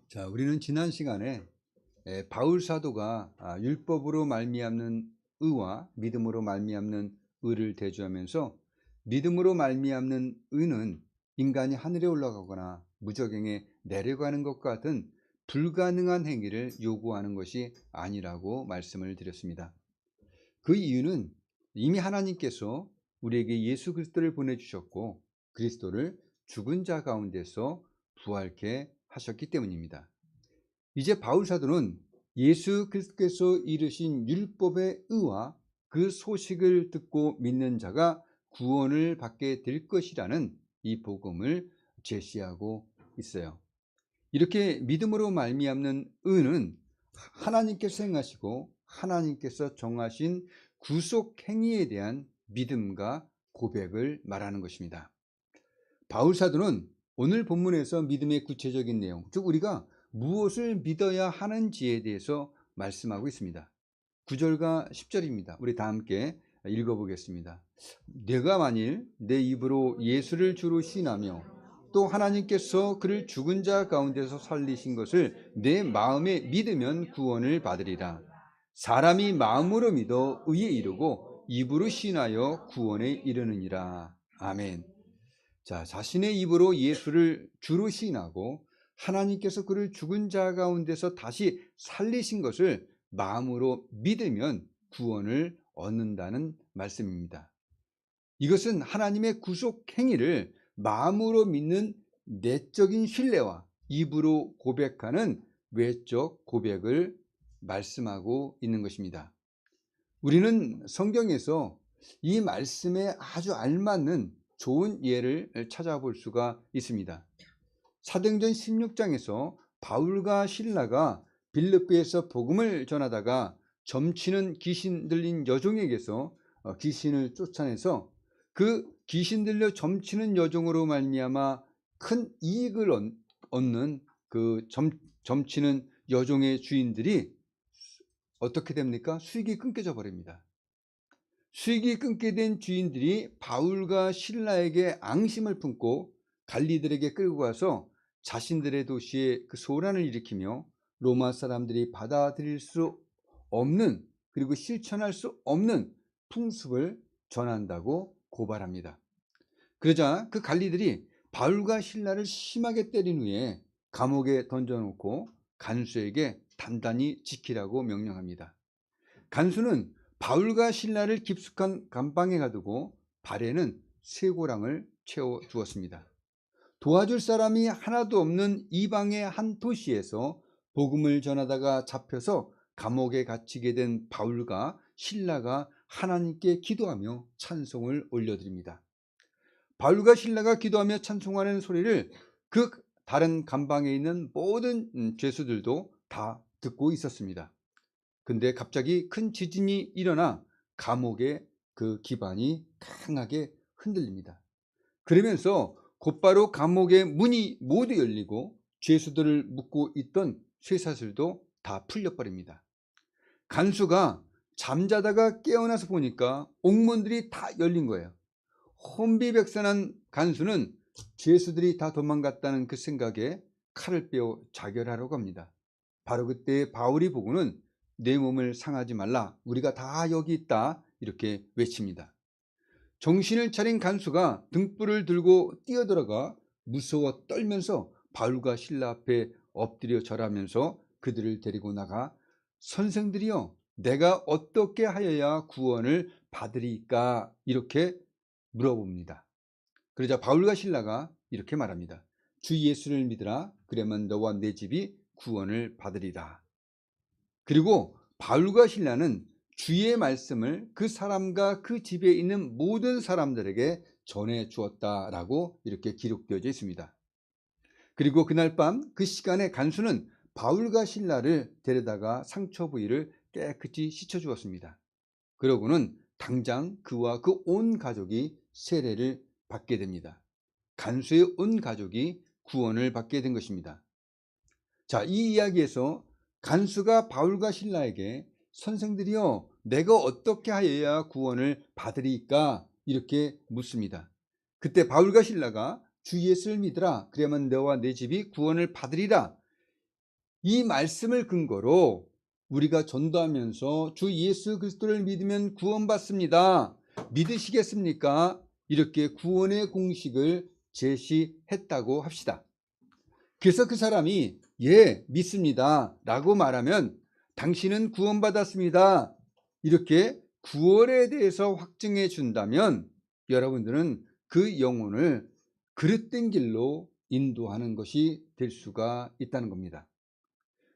자, 우리는 지난 시간에 바울 사도가 율법으로 말미암는 의와 믿음으로 말미암는 의를 대조하면서 믿음으로 말미암는 의는 인간이 하늘에 올라가거나 무저갱에 내려가는 것과 같은 불가능한 행위를 요구하는 것이 아니라고 말씀을 드렸습니다. 그 이유는 이미 하나님께서 우리에게 예수 그리스도를 보내주셨고 그리스도를 죽은 자 가운데서 부활케 하셨기 때문입니다. 이제 바울 사도는 예수 그리스도께서 이루신 율법의 의와 그 소식을 듣고 믿는 자가 구원을 받게 될 것이라는 이 복음을 제시하고 있어요. 이렇게 믿음으로 말미암는 의는 하나님께서 행하시고 하나님께서 정하신 구속 행위에 대한 믿음과 고백을 말하는 것입니다. 바울 사도는 오늘 본문에서 믿음의 구체적인 내용, 즉 우리가 무엇을 믿어야 하는지에 대해서 말씀하고 있습니다. 9절과 10절입니다. 우리 다 함께 읽어보겠습니다. 내가 만일 내 입으로 예수를 주로 시인하며 또 하나님께서 그를 죽은 자 가운데서 살리신 것을 내 마음에 믿으면 구원을 받으리라. 사람이 마음으로 믿어 의에 이르고 입으로 시인하여 구원에 이르느니라. 아멘. 자, 자신의 입으로 예수를 주로 시인하고 하나님께서 그를 죽은 자 가운데서 다시 살리신 것을 마음으로 믿으면 구원을 얻는다는 말씀입니다. 이것은 하나님의 구속 행위를 마음으로 믿는 내적인 신뢰와 입으로 고백하는 외적 고백을 말씀하고 있는 것입니다. 우리는 성경에서 이 말씀에 아주 알맞는 좋은 예를 찾아볼 수가 있습니다. 사도행전 16장에서 바울과 실라가 빌립보에서 복음을 전하다가 점치는 귀신 들린 여종에게서 귀신을 쫓아내서 그 귀신 들려 점치는 여종으로 말미암아 큰 이익을 얻는 그 점치는 여종의 주인들이 어떻게 됩니까? 수익이 끊겨져 버립니다. 수익이 끊게 된 주인들이 바울과 실라에게 앙심을 품고 관리들에게 끌고 가서 자신들의 도시에 그 소란을 일으키며 로마 사람들이 받아들일 수 없는, 그리고 실천할 수 없는 풍습을 전한다고 고발합니다. 그러자 그 관리들이 바울과 실라를 심하게 때린 후에 감옥에 던져놓고 간수에게 단단히 지키라고 명령합니다. 간수는 바울과 실라를 깊숙한 감방에 가두고 발에는 쇠고랑을 채워 두었습니다. 도와줄 사람이 하나도 없는 이방의 한 도시에서 복음을 전하다가 잡혀서 감옥에 갇히게 된 바울과 실라가 하나님께 기도하며 찬송을 올려드립니다. 바울과 실라가 기도하며 찬송하는 소리를 그 다른 감방에 있는 모든 죄수들도 다 듣고 있었습니다. 근데 갑자기 큰 지진이 일어나 감옥의 그 기반이 강하게 흔들립니다. 그러면서 곧바로 감옥의 문이 모두 열리고 죄수들을 묶고 있던 쇠사슬도 다 풀려버립니다. 간수가 잠자다가 깨어나서 보니까 옥문들이 다 열린 거예요. 혼비백산한 간수는 죄수들이 다 도망갔다는 그 생각에 칼을 빼어 자결하려고 합니다. 바로 그때 바울이 보고는 내 몸을 상하지 말라, 우리가 다 여기 있다, 이렇게 외칩니다. 정신을 차린 간수가 등불을 들고 뛰어들어가 무서워 떨면서 바울과 실라 앞에 엎드려 절하면서 그들을 데리고 나가 선생들이여, 내가 어떻게 하여야 구원을 받으리까, 이렇게 물어봅니다. 그러자 바울과 실라가 이렇게 말합니다. 주 예수를 믿으라, 그러면 너와 내 집이 구원을 받으리라. 그리고 바울과 실라는 주의 말씀을 그 사람과 그 집에 있는 모든 사람들에게 전해 주었다라고 이렇게 기록되어져 있습니다. 그리고 그날 밤 그 시간에 간수는 바울과 실라를 데려다가 상처 부위를 깨끗이 씻어 주었습니다. 그러고는 당장 그와 그 온 가족이 세례를 받게 됩니다. 간수의 온 가족이 구원을 받게 된 것입니다. 자, 이 이야기에서 간수가 바울과 실라에게 선생들이여, 내가 어떻게 하여야 구원을 받으리까, 이렇게 묻습니다. 그때 바울과 실라가 주 예수를 믿으라, 그러면 너와 내 집이 구원을 받으리라, 이 말씀을 근거로 우리가 전도하면서 주 예수 그리스도를 믿으면 구원받습니다. 믿으시겠습니까? 이렇게 구원의 공식을 제시했다고 합시다. 그래서 그 사람이 예, 믿습니다 라고 말하면 당신은 구원받았습니다. 이렇게 구원에 대해서 확증해 준다면 여러분들은 그 영혼을 그릇된 길로 인도하는 것이 될 수가 있다는 겁니다.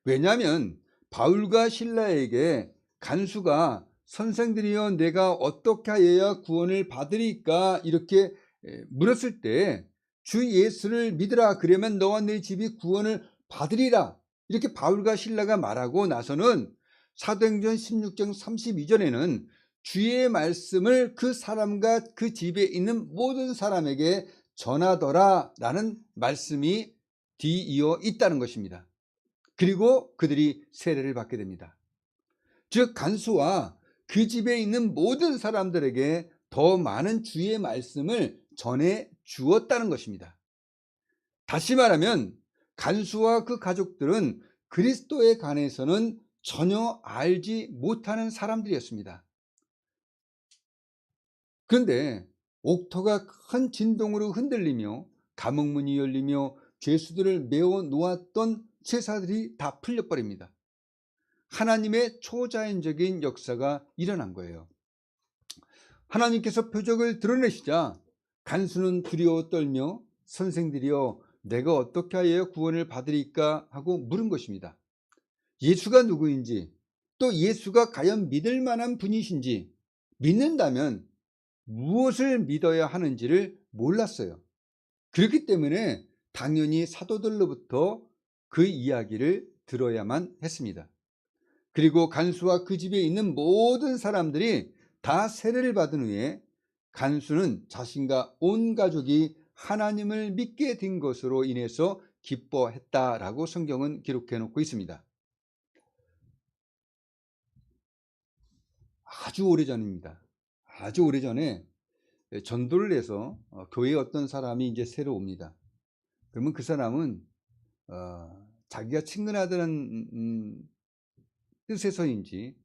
왜냐하면 바울과 실라에게 간수가 선생들이여 내가 어떻게 하여야 구원을 받으리까 이렇게 물었을 때 주 예수를 믿으라 그러면 너와 네 집이 구원을 받으리라 이렇게 바울과 실라가 말하고 나서는 사도행전 16장 32절에는 주의 말씀을 그 사람과 그 집에 있는 모든 사람에게 전하더라 라는 말씀이 뒤이어 있다는 것입니다. 그리고 그들이 세례를 받게 됩니다. 즉 간수와 그 집에 있는 모든 사람들에게 더 많은 주의 말씀을 전해 주었다는 것입니다. 다시 말하면 간수와 그 가족들은 그리스도에 관해서는 전혀 알지 못하는 사람들이었습니다. 그런데 옥토가 큰 진동으로 흔들리며 감옥문이 열리며 죄수들을 메워 놓았던 제사들이 다 풀려버립니다. 하나님의 초자연적인 역사가 일어난 거예요. 하나님께서 표적을 드러내시자 간수는 두려워 떨며 선생들이여 내가 어떻게 하여 구원을 받으리까 하고 물은 것입니다. 예수가 누구인지 또 예수가 과연 믿을 만한 분이신지 믿는다면 무엇을 믿어야 하는지를 몰랐어요. 그렇기 때문에 당연히 사도들로부터 그 이야기를 들어야만 했습니다. 그리고 간수와 그 집에 있는 모든 사람들이 다 세례를 받은 후에 간수는 자신과 온 가족이 하나님을 믿게 된 것으로 인해서 기뻐했다라고 성경은 기록해 놓고 있습니다. 아주 오래전입니다. 아주 오래전에 전도를 해서 교회에 어떤 사람이 이제 새로 옵니다. 그러면 그 사람은 자기가 친근하다는 뜻에서인지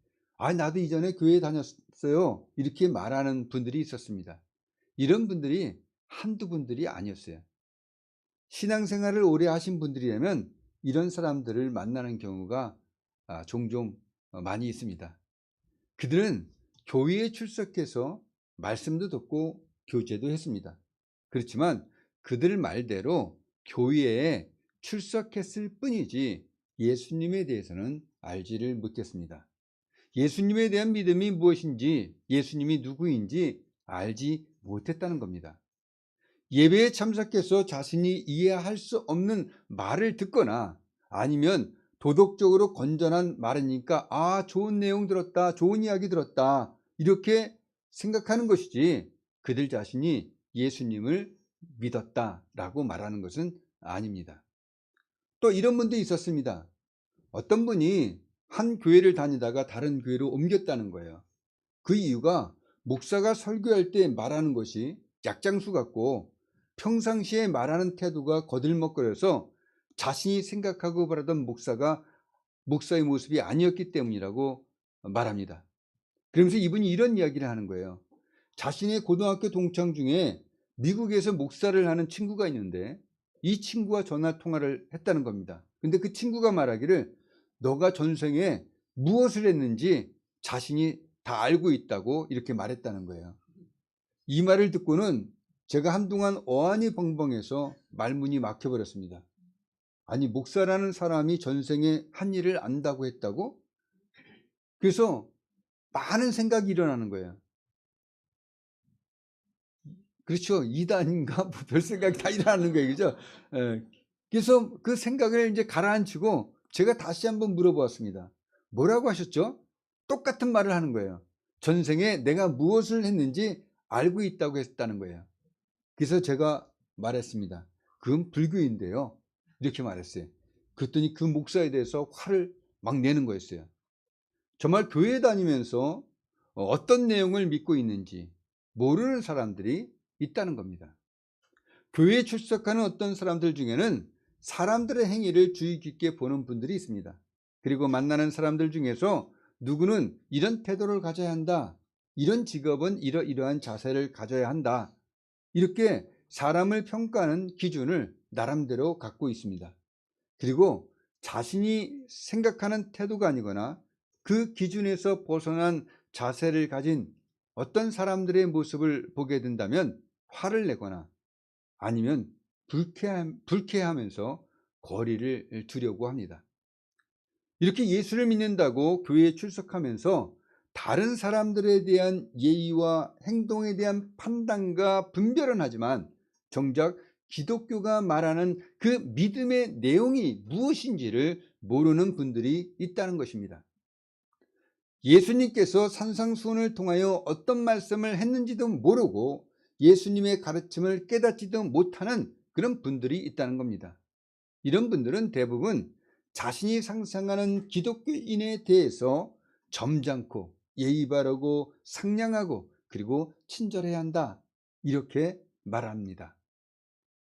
나도 이전에 교회에 다녔어요 이렇게 말하는 분들이 있었습니다. 이런 분들이 한두 분들이 아니었어요. 신앙생활을 오래 하신 분들이라면 이런 사람들을 만나는 경우가 종종 많이 있습니다. 그들은 교회에 출석해서 말씀도 듣고 교제도 했습니다. 그렇지만 그들 말대로 교회에 출석했을 뿐이지 예수님에 대해서는 알지를 못했습니다. 예수님에 대한 믿음이 무엇인지 예수님이 누구인지 알지 못했다는 겁니다. 예배에 참석해서 자신이 이해할 수 없는 말을 듣거나 아니면 도덕적으로 건전한 말이니까 좋은 내용 들었다 좋은 이야기 들었다 이렇게 생각하는 것이지 그들 자신이 예수님을 믿었다라고 말하는 것은 아닙니다. 또 이런 분도 있었습니다. 어떤 분이 한 교회를 다니다가 다른 교회로 옮겼다는 거예요. 그 이유가 목사가 설교할 때 말하는 것이 약장수 같고 평상시에 말하는 태도가 거들먹거려서 자신이 생각하고 바라던 목사의 모습이 아니었기 때문이라고 말합니다. 그러면서 이분이 이런 이야기를 하는 거예요. 자신의 고등학교 동창 중에 미국에서 목사를 하는 친구가 있는데 이 친구와 전화 통화를 했다는 겁니다. 근데 그 친구가 말하기를 너가 전생에 무엇을 했는지 자신이 다 알고 있다고 이렇게 말했다는 거예요. 이 말을 듣고는 제가 한동안 어안이 벙벙해서 말문이 막혀버렸습니다. 아니 목사라는 사람이 전생에 한 일을 안다고 했다고? 그래서 많은 생각이 일어나는 거예요. 그렇죠. 이단인가 뭐 별 생각이 다 일어나는 거예요. 그죠? 그래서 그 생각을 이제 가라앉히고 제가 다시 한번 물어보았습니다. 뭐라고 하셨죠? 똑같은 말을 하는 거예요. 전생에 내가 무엇을 했는지 알고 있다고 했다는 거예요. 그래서 제가 말했습니다. 그건 불교인데요. 이렇게 말했어요. 그랬더니 그 목사에 대해서 화를 막 내는 거였어요. 정말 교회 다니면서 어떤 내용을 믿고 있는지 모르는 사람들이 있다는 겁니다. 교회에 출석하는 어떤 사람들 중에는 사람들의 행위를 주의 깊게 보는 분들이 있습니다. 그리고 만나는 사람들 중에서 누구는 이런 태도를 가져야 한다, 이런 직업은 이러이러한 자세를 가져야 한다, 이렇게 사람을 평가하는 기준을 나름대로 갖고 있습니다. 그리고 자신이 생각하는 태도가 아니거나 그 기준에서 벗어난 자세를 가진 어떤 사람들의 모습을 보게 된다면 화를 내거나 아니면 불쾌하면서 거리를 두려고 합니다. 이렇게 예수를 믿는다고 교회에 출석하면서 다른 사람들에 대한 예의와 행동에 대한 판단과 분별은 하지만 정작 기독교가 말하는 그 믿음의 내용이 무엇인지를 모르는 분들이 있다는 것입니다. 예수님께서 산상수훈을 통하여 어떤 말씀을 했는지도 모르고 예수님의 가르침을 깨닫지도 못하는 그런 분들이 있다는 겁니다. 이런 분들은 대부분 자신이 상상하는 기독교인에 대해서 점잖고 예의 바르고 상냥하고 그리고 친절해야 한다, 이렇게 말합니다.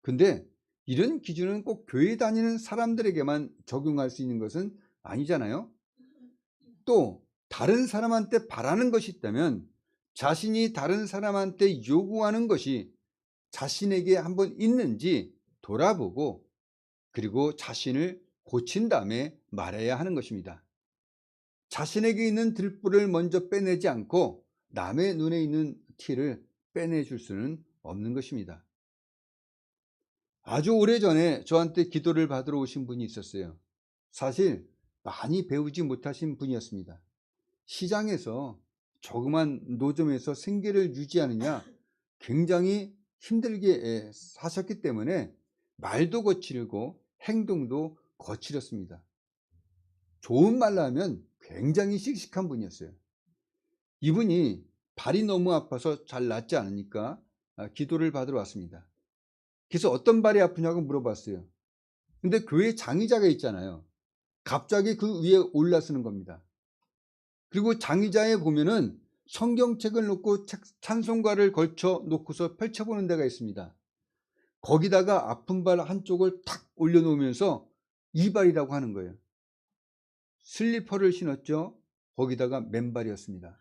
근데 이런 기준은 꼭 교회 다니는 사람들에게만 적용할 수 있는 것은 아니잖아요. 또 다른 사람한테 바라는 것이 있다면 자신이 다른 사람한테 요구하는 것이 자신에게 한번 있는지 돌아보고 그리고 자신을 고친 다음에 말해야 하는 것입니다. 자신에게 있는 들불을 먼저 빼내지 않고 남의 눈에 있는 티를 빼내줄 수는 없는 것입니다. 아주 오래전에 저한테 기도를 받으러 오신 분이 있었어요. 사실 많이 배우지 못하신 분이었습니다. 시장에서 조그만 노점에서 생계를 유지하느냐 굉장히 힘들게 사셨기 때문에 말도 거칠고 행동도 거칠었습니다. 좋은 말로 하면 굉장히 씩씩한 분이었어요. 이분이 발이 너무 아파서 잘 낫지 않으니까 기도를 받으러 왔습니다. 그래서 어떤 발이 아프냐고 물어봤어요. 근데 교회 장의자가 있잖아요. 갑자기 그 위에 올라서는 겁니다. 그리고 장의자에 보면은 성경책을 놓고 찬송가를 걸쳐 놓고서 펼쳐보는 데가 있습니다. 거기다가 아픈 발 한쪽을 탁 올려놓으면서 이발이라고 하는 거예요. 슬리퍼를 신었죠. 거기다가 맨발이었습니다.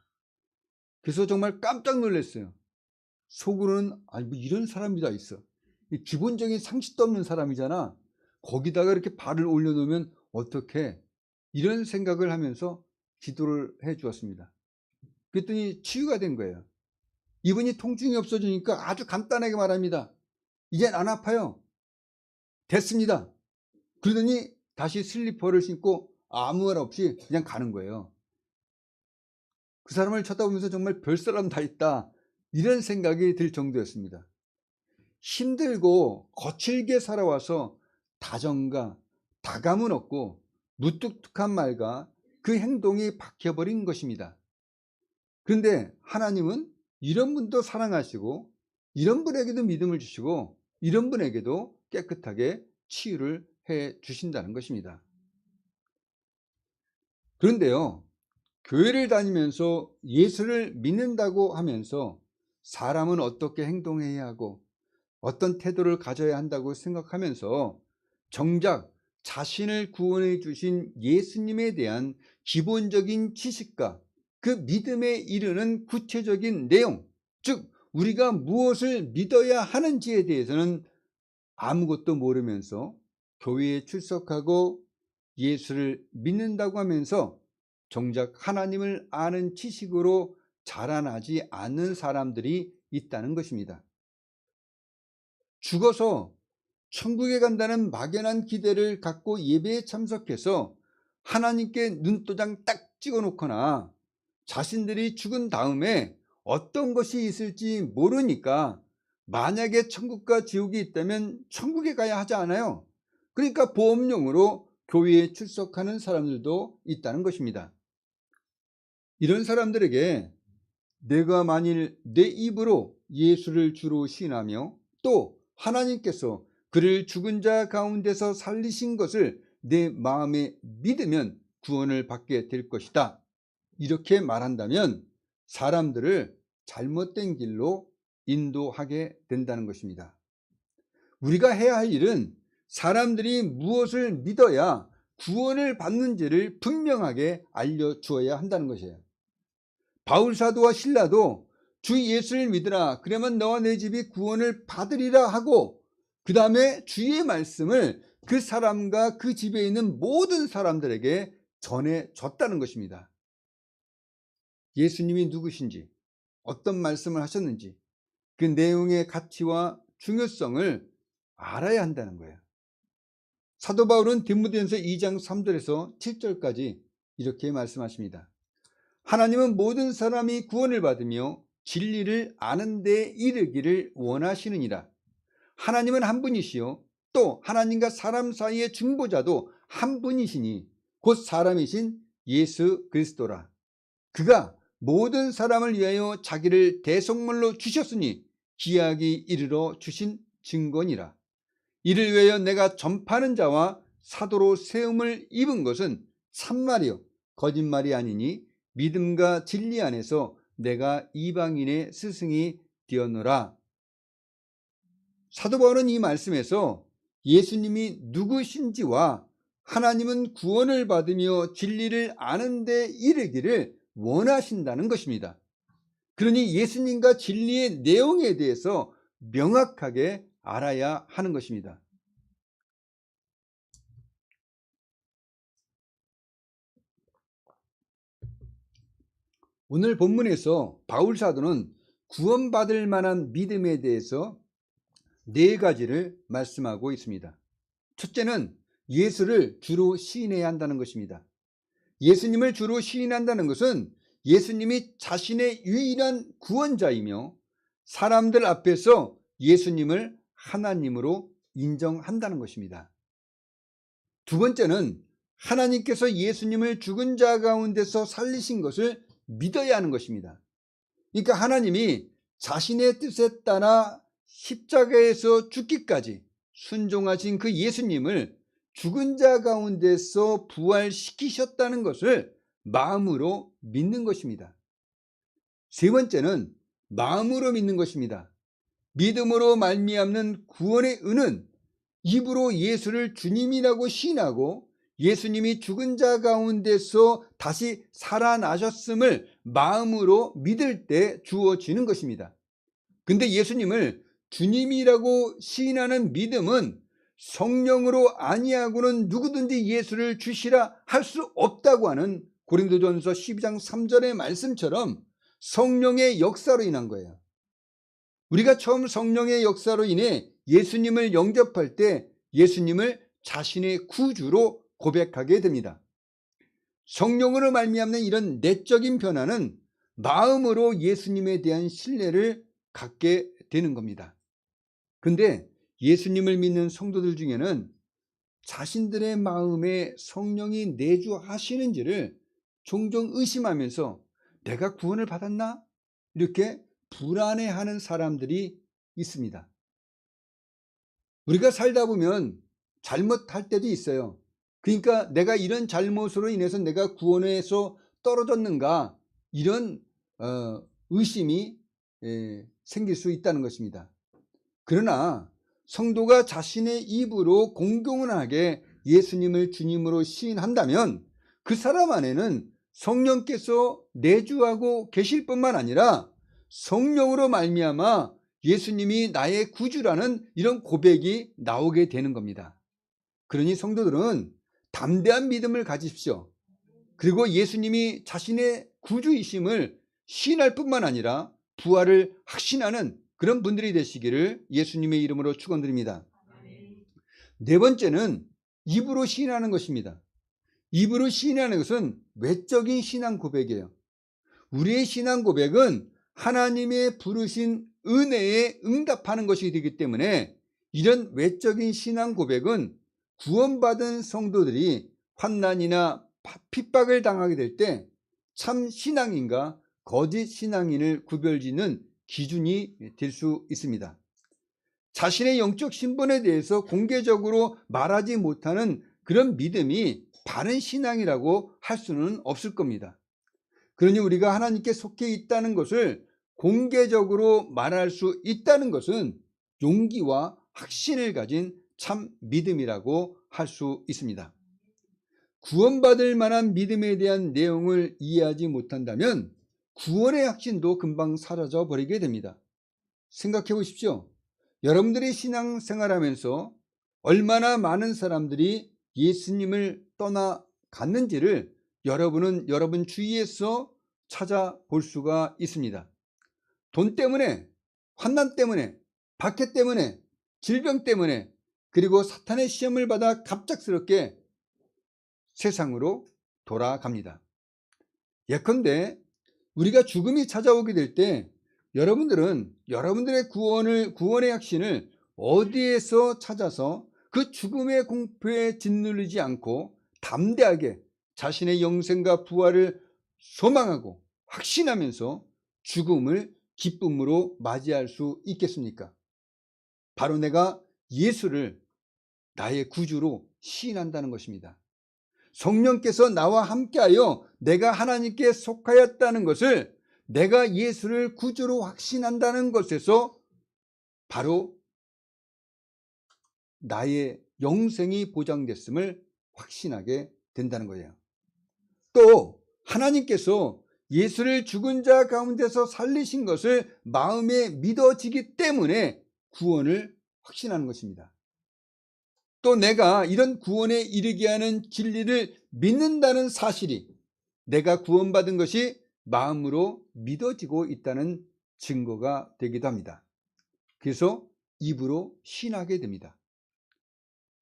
그래서 정말 깜짝 놀랐어요. 속으로는 아니 뭐 이런 사람이 다 있어. 기본적인 상식도 없는 사람이잖아. 거기다가 이렇게 발을 올려놓으면 어떻게, 이런 생각을 하면서 기도를 해 주었습니다. 그랬더니 치유가 된 거예요. 이분이 통증이 없어지니까 아주 간단하게 말합니다. 이젠 안 아파요. 됐습니다. 그러더니 다시 슬리퍼를 신고 아무 말 없이 그냥 가는 거예요. 그 사람을 쳐다보면서 정말 별 사람 다 있다, 이런 생각이 들 정도였습니다. 힘들고 거칠게 살아와서 다정과 다감은 없고 무뚝뚝한 말과 그 행동이 박혀버린 것입니다. 그런데 하나님은 이런 분도 사랑하시고 이런 분에게도 믿음을 주시고 이런 분에게도 깨끗하게 치유를 해 주신다는 것입니다. 그런데요, 교회를 다니면서 예수를 믿는다고 하면서 사람은 어떻게 행동해야 하고 어떤 태도를 가져야 한다고 생각하면서 정작 자신을 구원해 주신 예수님에 대한 기본적인 지식과 그 믿음에 이르는 구체적인 내용, 즉 우리가 무엇을 믿어야 하는지에 대해서는 아무것도 모르면서 교회에 출석하고 예수를 믿는다고 하면서 정작 하나님을 아는 지식으로 자라나지 않는 사람들이 있다는 것입니다. 죽어서 천국에 간다는 막연한 기대를 갖고 예배에 참석해서 하나님께 눈도장 딱 찍어 놓거나 자신들이 죽은 다음에 어떤 것이 있을지 모르니까 만약에 천국과 지옥이 있다면 천국에 가야 하지 않아요. 그러니까 보험용으로 교회에 출석하는 사람들도 있다는 것입니다. 이런 사람들에게 내가 만일 내 입으로 예수를 주로 시인하며 또 하나님께서 그를 죽은 자 가운데서 살리신 것을 내 마음에 믿으면 구원을 받게 될 것이다, 이렇게 말한다면 사람들을 잘못된 길로 인도하게 된다는 것입니다. 우리가 해야 할 일은 사람들이 무엇을 믿어야 구원을 받는지를 분명하게 알려주어야 한다는 것이에요. 바울 사도와 실라도 주 예수를 믿으라, 그러면 너와 내 집이 구원을 받으리라 하고, 그 다음에 주의 말씀을 그 사람과 그 집에 있는 모든 사람들에게 전해줬다는 것입니다. 예수님이 누구신지, 어떤 말씀을 하셨는지, 그 내용의 가치와 중요성을 알아야 한다는 거예요. 사도 바울은 디모데전서 2장 3절에서 7절까지 이렇게 말씀하십니다. 하나님은 모든 사람이 구원을 받으며 진리를 아는 데 이르기를 원하시느니라. 하나님은 한 분이시요 또 하나님과 사람 사이의 중보자도 한 분이시니 곧 사람이신 예수 그리스도라. 그가 모든 사람을 위하여 자기를 대속물로 주셨으니 기약이 이르러 주신 증거니라. 이를 위하여 내가 전파하는 자와 사도로 세움을 입은 것은 참말이요 거짓말이 아니니 믿음과 진리 안에서 내가 이방인의 스승이 되었노라. 사도 바울은 이 말씀에서 예수님이 누구신지와 하나님은 구원을 받으며 진리를 아는 데 이르기를 원하신다는 것입니다. 그러니 예수님과 진리의 내용에 대해서 명확하게 알아야 하는 것입니다. 오늘 본문에서 바울 사도는 구원받을 만한 믿음에 대해서 4가지를 말씀하고 있습니다. 첫째는 예수를 주로 시인해야 한다는 것입니다. 예수님을 주로 시인한다는 것은 예수님이 자신의 유일한 구원자이며 사람들 앞에서 예수님을 하나님으로 인정한다는 것입니다. 두 번째는 하나님께서 예수님을 죽은 자 가운데서 살리신 것을 믿어야 하는 것입니다. 그러니까 하나님이 자신의 뜻에 따라 십자가에서 죽기까지 순종하신 그 예수님을 죽은 자 가운데서 부활시키셨다는 것을 마음으로 믿는 것입니다. 세 번째는 마음으로 믿는 것입니다. 믿음으로 말미암는 구원의 은은 입으로 예수를 주님이라고 시인하고 예수님이 죽은 자 가운데서 다시 살아나셨음을 마음으로 믿을 때 주어지는 것입니다. 근데 예수님을 주님이라고 시인하는 믿음은 성령으로 아니하고는 누구든지 예수를 주시라 할 수 없다고 하는 고린도전서 12장 3절의 말씀처럼 성령의 역사로 인한 거예요. 우리가 처음 성령의 역사로 인해 예수님을 영접할 때 예수님을 자신의 구주로 고백하게 됩니다. 성령으로 말미암는 이런 내적인 변화는 마음으로 예수님에 대한 신뢰를 갖게 되는 겁니다. 근데 예수님을 믿는 성도들 중에는 자신들의 마음에 성령이 내주하시는지를 종종 의심하면서 내가 구원을 받았나? 이렇게 불안해하는 사람들이 있습니다. 우리가 살다 보면 잘못할 때도 있어요. 그러니까 내가 이런 잘못으로 인해서 내가 구원에서 떨어졌는가, 이런 의심이 생길 수 있다는 것입니다. 그러나 성도가 자신의 입으로 공공연하게 예수님을 주님으로 시인한다면 그 사람 안에는 성령께서 내주하고 계실 뿐만 아니라 성령으로 말미암아 예수님이 나의 구주라는 이런 고백이 나오게 되는 겁니다. 그러니 성도들은 담대한 믿음을 가지십시오. 그리고 예수님이 자신의 구주이심을 시인할 뿐만 아니라 부활을 확신하는 그런 분들이 되시기를 예수님의 이름으로 축원드립니다. 네 번째는 입으로 시인하는 것입니다. 입으로 시인하는 것은 외적인 신앙 고백이에요. 우리의 신앙 고백은 하나님의 부르신 은혜에 응답하는 것이 되기 때문에 이런 외적인 신앙 고백은 구원받은 성도들이 환난이나 핍박을 당하게 될 때 참 신앙인과 거짓 신앙인을 구별짓는 기준이 될 수 있습니다. 자신의 영적 신분에 대해서 공개적으로 말하지 못하는 그런 믿음이 바른 신앙이라고 할 수는 없을 겁니다. 그러니 우리가 하나님께 속해 있다는 것을 공개적으로 말할 수 있다는 것은 용기와 확신을 가진 참 믿음이라고 할 수 있습니다. 구원받을 만한 믿음에 대한 내용을 이해하지 못한다면 구원의 확신도 금방 사라져 버리게 됩니다. 생각해 보십시오. 여러분들이 신앙생활하면서 얼마나 많은 사람들이 예수님을 떠나갔는지를 여러분은 여러분 주위에서 찾아볼 수가 있습니다. 돈 때문에, 환난 때문에, 박해 때문에, 질병 때문에, 그리고 사탄의 시험을 받아 갑작스럽게 세상으로 돌아갑니다. 예컨대 우리가 죽음이 찾아오게 될 때 여러분들은 여러분들의 구원의 확신을 어디에서 찾아서 그 죽음의 공포에 짓눌리지 않고 담대하게 자신의 영생과 부활을 소망하고 확신하면서 죽음을 기쁨으로 맞이할 수 있겠습니까? 바로 내가 예수를 나의 구주로 시인한다는 것입니다. 성령께서 나와 함께하여 내가 하나님께 속하였다는 것을, 내가 예수를 구주로 확신한다는 것에서 바로 나의 영생이 보장됐음을 확신하게 된다는 거예요. 또 하나님께서 예수를 죽은 자 가운데서 살리신 것을 마음에 믿어지기 때문에 구원을 확신하는 것입니다. 또 내가 이런 구원에 이르게 하는 진리를 믿는다는 사실이 내가 구원받은 것이 마음으로 믿어지고 있다는 증거가 되기도 합니다. 그래서 입으로 신하게 됩니다.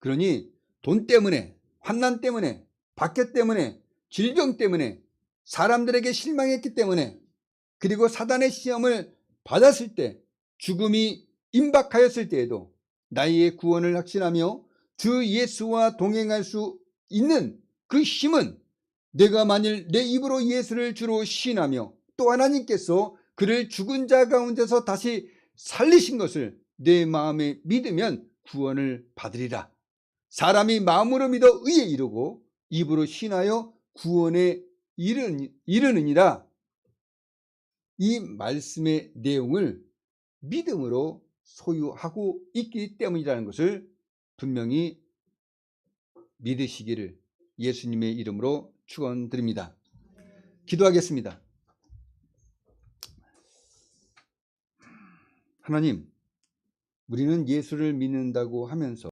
그러니 돈 때문에, 환난 때문에, 박해 때문에, 질병 때문에, 사람들에게 실망했기 때문에, 그리고 사단의 시험을 받았을 때, 죽음이 임박하였을 때에도 나의 구원을 확신하며 주 예수와 동행할 수 있는 그 힘은 내가 만일 내 입으로 예수를 주로 시인하며 또 하나님께서 그를 죽은 자 가운데서 다시 살리신 것을 내 마음에 믿으면 구원을 받으리라. 사람이 마음으로 믿어 의에 이르고 입으로 신하여 구원에 이르느니라. 이 말씀의 내용을 믿음으로 소유하고 있기 때문이라는 것을 분명히 믿으시기를 예수님의 이름으로 축원드립니다. 기도하겠습니다. 하나님, 우리는 예수를 믿는다고 하면서